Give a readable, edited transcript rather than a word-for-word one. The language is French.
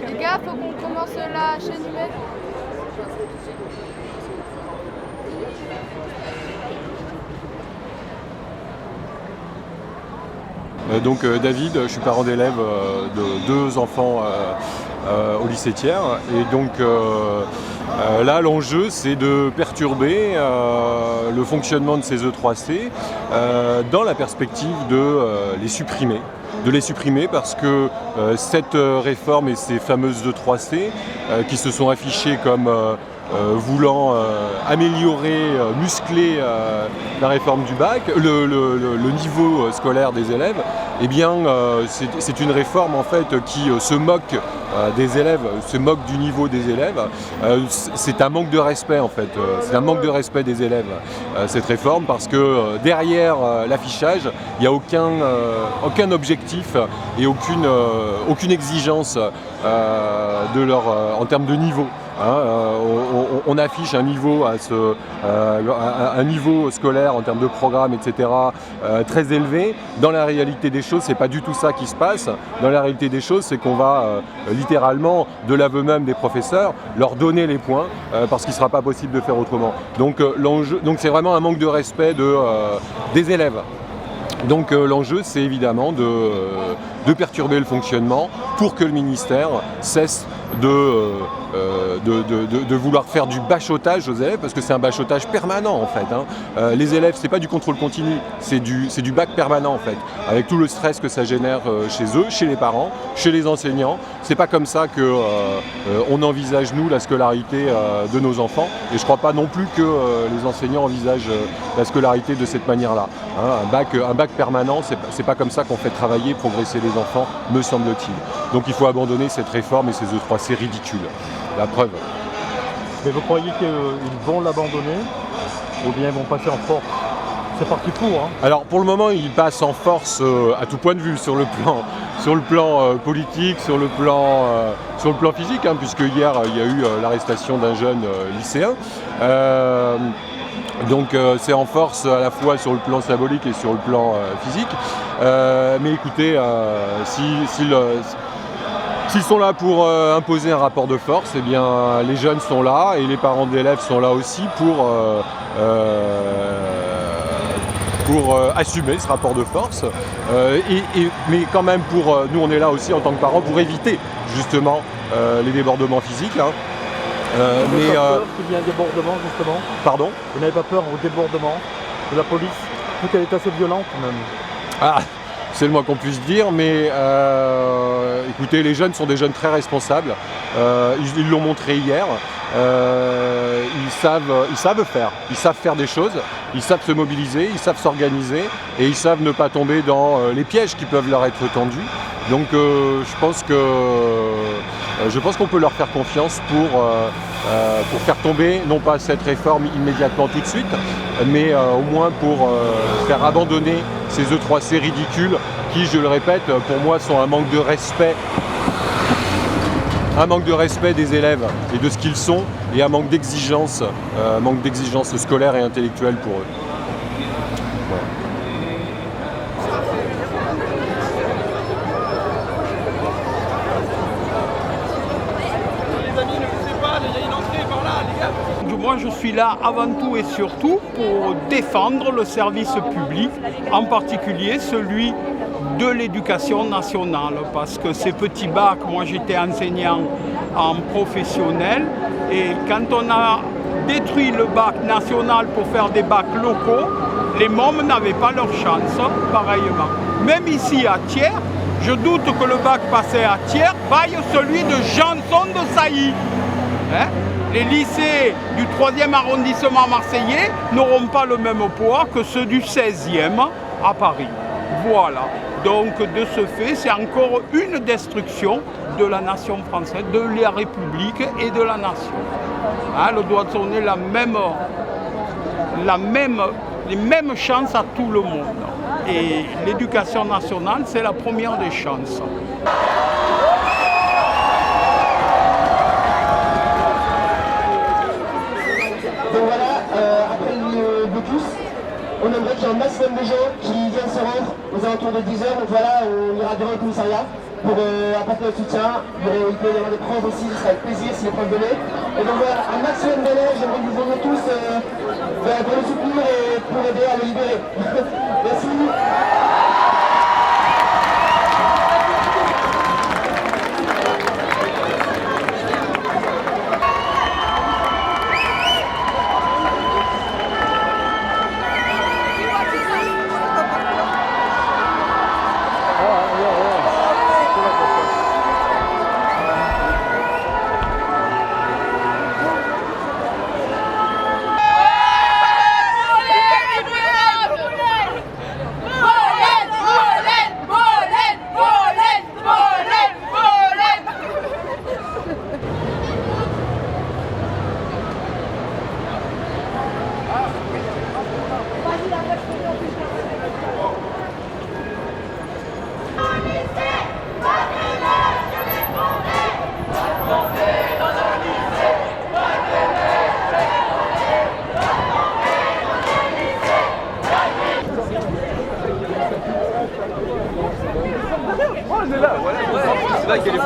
Les gars, faut qu'on commence la chaîne humaine. Donc David, je suis parent d'élève de 2 enfants au lycée Thiers. Et donc là, l'enjeu, c'est de perturber le fonctionnement de ces E3C dans la perspective de les supprimer. Parce que cette réforme et ces fameuses E3C qui se sont affichées comme voulant améliorer, muscler la réforme du bac, le niveau scolaire des élèves, eh bien c'est une réforme en fait qui se moque des élèves, se moque du niveau des élèves. C'est un manque de respect en fait, c'est un manque de respect des élèves cette réforme, parce que derrière l'affichage, il n'y a aucun objectif et aucune exigence en termes de niveau. On affiche un niveau, un niveau scolaire en termes de programme, etc., très élevé. Dans la réalité des choses, c'est pas du tout ça qui se passe. Dans la réalité des choses, c'est qu'on va littéralement, de l'aveu même des professeurs, leur donner les points parce qu'il ne sera pas possible de faire autrement. Donc c'est vraiment un manque de respect des élèves. Donc l'enjeu, c'est évidemment de perturber le fonctionnement pour que le ministère cesse de vouloir faire du bachotage aux élèves, parce que c'est un bachotage permanent en fait. Les élèves, c'est pas du contrôle continu, c'est du bac permanent en fait, avec tout le stress que ça génère chez eux, chez les parents, chez les enseignants. C'est pas comme ça que on envisage nous la scolarité de nos enfants, et je crois pas non plus que les enseignants envisagent la scolarité de cette manière-là. Un bac permanent, c'est pas comme ça qu'on fait travailler, progresser les enfants, me semble-t-il. Donc il faut abandonner cette réforme et ces E3C ridicules. La preuve. Mais vous croyez qu'ils vont l'abandonner ou bien ils vont passer en force? C'est parti pour. Alors pour le moment, ils passent en force à tout point de vue, sur le plan politique, sur le plan physique, puisque hier il y a eu l'arrestation d'un jeune lycéen. Donc c'est en force à la fois sur le plan symbolique et sur le plan physique. Mais écoutez, s'ils sont là pour imposer un rapport de force, eh bien les jeunes sont là et les parents d'élèves sont là aussi pour assumer ce rapport de force. Mais quand même, nous on est là aussi en tant que parents pour éviter justement les débordements physiques. Vous n'avez pas peur qu'il y ait un débordement justement? Pardon? Vous n'avez pas peur au débordement de la police? Vu qu'elle est assez violente même. Ah, c'est le moins qu'on puisse dire, mais écoutez, les jeunes sont des jeunes très responsables. Ils l'ont montré hier. Ils savent faire des choses, ils savent se mobiliser, ils savent s'organiser et ils savent ne pas tomber dans les pièges qui peuvent leur être tendus. Donc je pense qu'on peut leur faire confiance pour faire tomber, non pas cette réforme immédiatement tout de suite, mais au moins pour faire abandonner ces E3C ridicules qui, je le répète, pour moi sont un manque de respect. Un manque de respect des élèves et de ce qu'ils sont, et un manque d'exigence scolaire et intellectuelle pour eux. Voilà. Moi, je suis là avant tout et surtout pour défendre le service public, en particulier celui de l'éducation nationale, parce que ces petits bacs, moi j'étais enseignant en professionnel, et quand on a détruit le bac national pour faire des bacs locaux, les mômes n'avaient pas leur chance, pareillement. Même ici à Thiers, je doute que le bac passé à Thiers vaille celui de Janson de Sailly. Hein? Les lycées du 3e arrondissement marseillais n'auront pas le même poids que ceux du 16e à Paris. Voilà. Donc de ce fait, c'est encore une destruction de la nation française, de la République et de la nation. Hein, le doit donner les mêmes chances à tout le monde. Et l'éducation nationale, c'est la première des chances. Donc voilà, après le blocus, on aimerait qu'il y ait un maximum de gens qui viennent se rendre aux alentours de 10h. Donc voilà, on ira devant le commissariat pour apporter notre soutien. Il peut y avoir des profs aussi, ce sera avec plaisir si les profs venaient. Et donc voilà, un maximum d'élèves, j'aimerais que vous veniez tous pour le soutenir et pour aider à le libérer. Merci. C'est là qu'il y a les